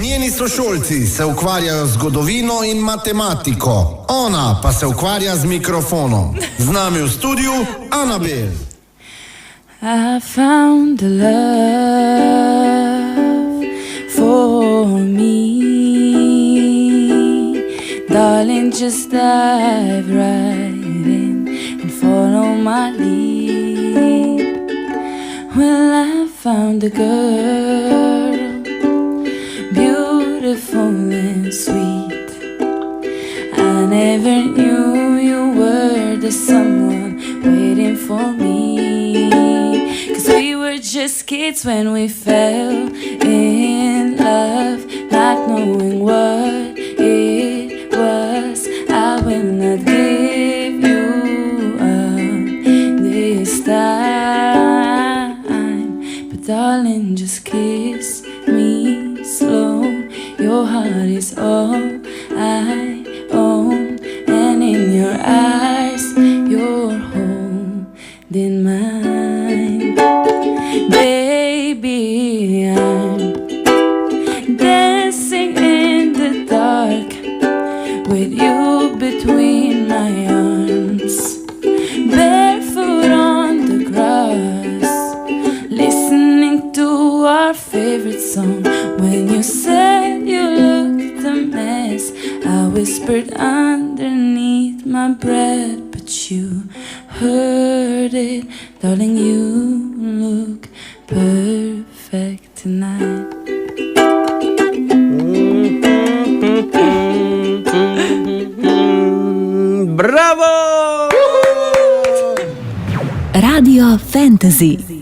Njeni sošolci se ukvarjajo z zgodovino in matematiko, ona pa se ukvarja z mikrofonom. Z nami v studiu Anabel. I found a love for me. Darling, just dive right in and follow my lead. Well, I found a girl, beautiful and sweet. I never knew you were the someone waiting for me. 'Cause we were just kids when we fell in love, not knowing what it was. I will not give you up this time, but darling, just kiss me slow. Your heart is all I own, and in your eyes you're holding mine. Baby, I'm dancing in the dark with you between my arms, barefoot on the grass, listening to our favorite song. When you said you looked a mess, I whispered underneath my breath, but you heard it. Darling, you look perfect tonight. Bravo! Radio Fantasy.